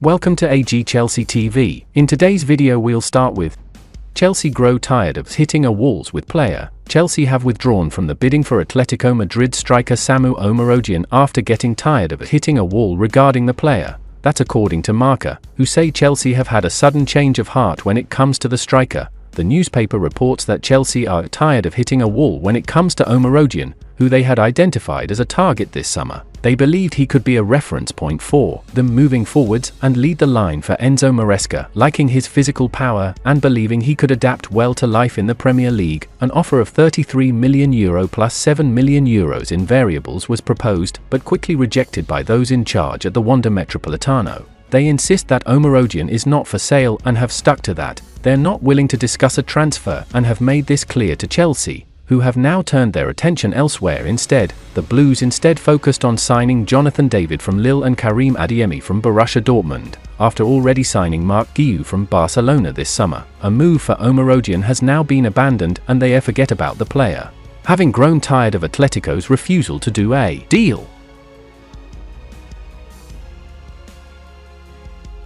Welcome to AG Chelsea TV. In today's video we'll start with Chelsea grow tired of hitting a walls with player. Chelsea have withdrawn from the bidding for Atletico Madrid striker Samu Omorodion after getting tired of hitting a wall regarding the player. That's according to Marca, who say Chelsea have had a sudden change of heart when it comes to the striker. The newspaper reports that Chelsea are tired of hitting a wall when it comes to Omorodion, who they had identified as a target this summer. They believed he could be a reference point for them moving forwards and lead the line for Enzo Maresca, liking his physical power and believing he could adapt well to life in the Premier League. An offer of €33 million plus €7 million in variables was proposed, but quickly rejected by those in charge at the Wanda Metropolitano. They insist that Omorodion is not for sale and have stuck to that. They're not willing to discuss a transfer and have made this clear to Chelsea, who have now turned their attention elsewhere instead. The Blues instead focused on signing Jonathan David from Lille and Karim Adeyemi from Borussia Dortmund, after already signing Marc Guiu from Barcelona this summer. A move for Omorodion has now been abandoned and they forget about the player, having grown tired of Atletico's refusal to do a deal.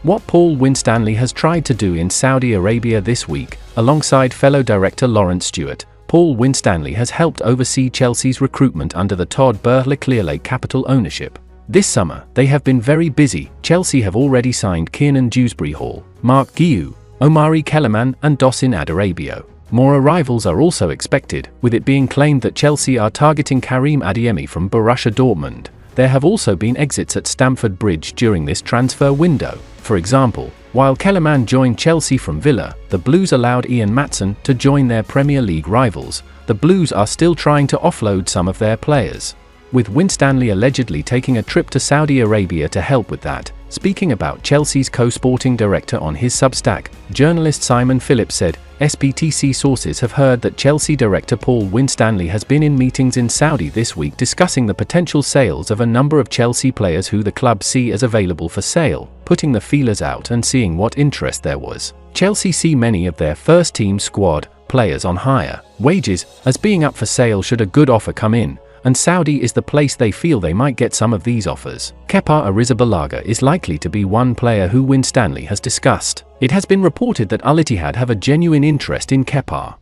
What Paul Winstanley has tried to do in Saudi Arabia this week, alongside fellow director Lawrence Stewart, Paul Winstanley has helped oversee Chelsea's recruitment under the Todd Boehly Clearlake Capital ownership. This summer, they have been very busy. Chelsea have already signed Kiernan Dewsbury-Hall, Marc Guiu, Omari Kellerman and Dosin Adarabio. More arrivals are also expected, with it being claimed that Chelsea are targeting Karim Adeyemi from Borussia Dortmund. There have also been exits at Stamford Bridge during this transfer window. For example, while Kellerman joined Chelsea from Villa, the Blues allowed Ian Maatsen to join their Premier League rivals. The Blues are still trying to offload some of their players, with Winstanley allegedly taking a trip to Saudi Arabia to help with that. Speaking about Chelsea's co-sporting director on his Substack, journalist Simon Phillips said, SPTC sources have heard that Chelsea director Paul Winstanley has been in meetings in Saudi this week discussing the potential sales of a number of Chelsea players who the club see as available for sale, putting the feelers out and seeing what interest there was. Chelsea see many of their first-team squad players on higher wages as being up for sale should a good offer come in, and Saudi is the place they feel they might get some of these offers. Kepa Arrizabalaga is likely to be one player who Winstanley has discussed. It has been reported that Al Ittihad have a genuine interest in Kepa.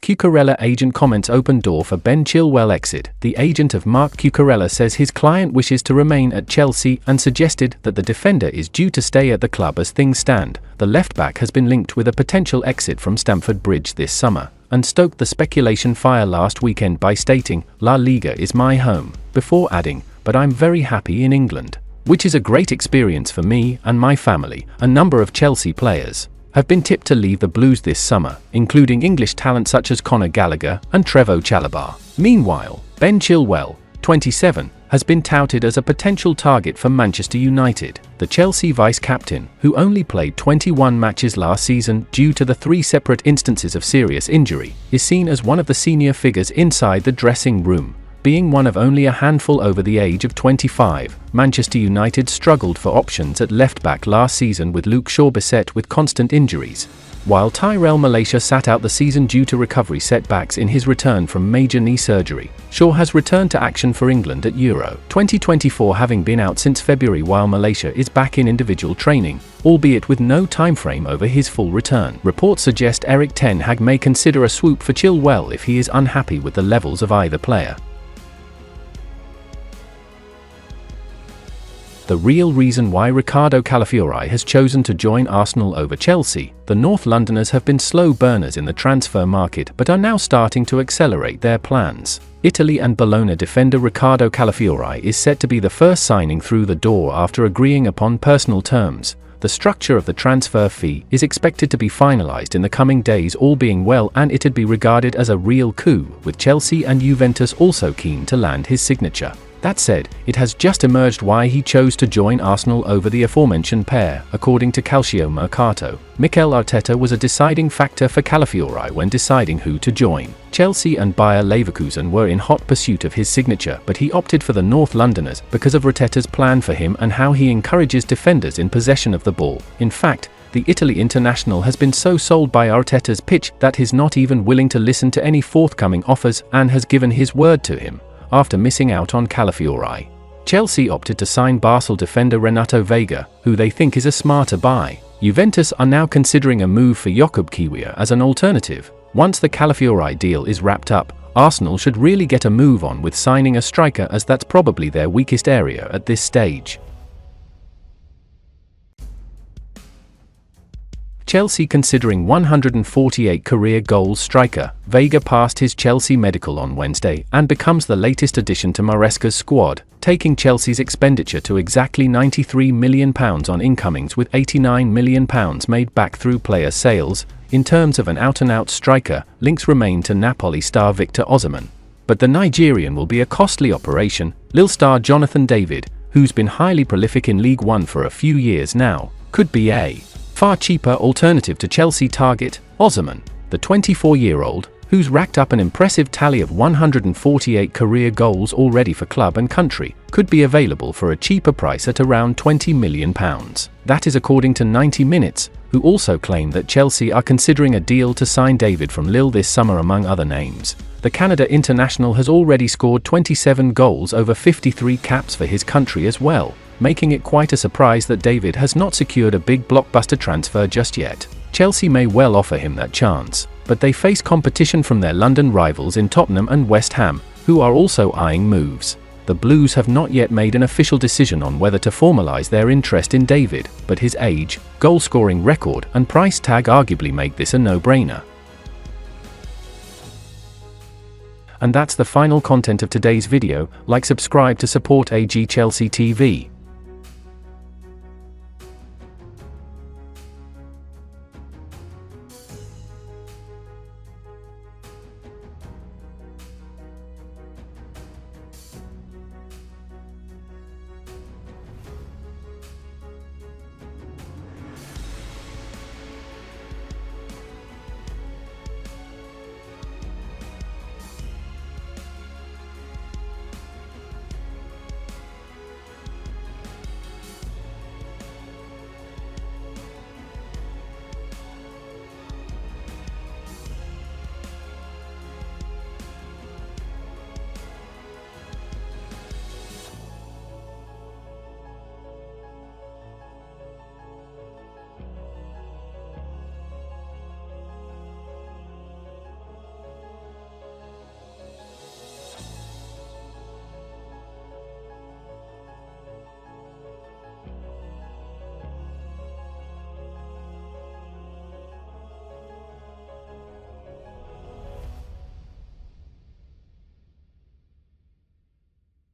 Cucurella agent comments open door for Ben Chilwell exit. The agent of Marc Cucurella says his client wishes to remain at Chelsea and suggested that the defender is due to stay at the club as things stand. The left-back has been linked with a potential exit from Stamford Bridge this summer, and stoked the speculation fire last weekend by stating, "La Liga is my home," before adding, "But I'm very happy in England, which is a great experience for me and my family." A number of Chelsea players have been tipped to leave the Blues this summer, including English talent such as Conor Gallagher and Trevoh Chalobah. Meanwhile, Ben Chilwell, 27, has been touted as a potential target for Manchester United. The Chelsea vice-captain, who only played 21 matches last season due to the 3 separate instances of serious injury, is seen as one of the senior figures inside the dressing room. Being one of only a handful over the age of 25, Manchester United struggled for options at left-back last season with Luke Shaw beset with constant injuries, while Tyrell Malacia sat out the season due to recovery setbacks in his return from major knee surgery. Shaw has returned to action for England at Euro 2024, having been out since February, while Malacia is back in individual training, albeit with no timeframe over his full return. Reports suggest Erik ten Hag may consider a swoop for Chilwell if he is unhappy with the levels of either player. The real reason why Ricardo Calafiori has chosen to join Arsenal over Chelsea. The North Londoners have been slow burners in the transfer market but are now starting to accelerate their plans. Italy and Bologna defender Ricardo Calafiori is set to be the first signing through the door after agreeing upon personal terms. The structure of the transfer fee is expected to be finalized in the coming days, all being well, and it'd be regarded as a real coup, with Chelsea and Juventus also keen to land his signature. That said, it has just emerged why he chose to join Arsenal over the aforementioned pair. According to Calcio Mercato, Mikel Arteta was a deciding factor for Calafiori when deciding who to join. Chelsea and Bayer Leverkusen were in hot pursuit of his signature, but he opted for the North Londoners because of Arteta's plan for him and how he encourages defenders in possession of the ball. In fact, the Italy international has been so sold by Arteta's pitch that he's not even willing to listen to any forthcoming offers and has given his word to him, after missing out on Calafiori. Chelsea opted to sign Barcelona defender Renato Veiga, who they think is a smarter buy. Juventus are now considering a move for Jakub Kiwior as an alternative. Once the Calafiori deal is wrapped up, Arsenal should really get a move on with signing a striker, as that's probably their weakest area at this stage. Chelsea considering 148 career goals striker. Veiga passed his Chelsea medical on Wednesday and becomes the latest addition to Maresca's squad, taking Chelsea's expenditure to exactly £93 million on incomings, with £89 million made back through player sales. In terms of an out-and-out striker, links remain to Napoli star Victor Osimhen. But the Nigerian will be a costly operation. Lille star Jonathan David, who's been highly prolific in League One for a few years now, could be a far cheaper alternative to Chelsea target Osimhen. The 24-year-old, who's racked up an impressive tally of 148 career goals already for club and country, could be available for a cheaper price at around £20 million. That is according to 90 Minutes, who also claim that Chelsea are considering a deal to sign David from Lille this summer among other names. The Canada international has already scored 27 goals over 53 caps for his country as well, making it quite a surprise that David has not secured a big blockbuster transfer just yet. Chelsea may well offer him that chance, but they face competition from their London rivals in Tottenham and West Ham, who are also eyeing moves. The Blues have not yet made an official decision on whether to formalise their interest in David, but his age, goal-scoring record and price tag arguably make this a no-brainer. And that's the final content of today's video. Like, subscribe to support AG Chelsea TV.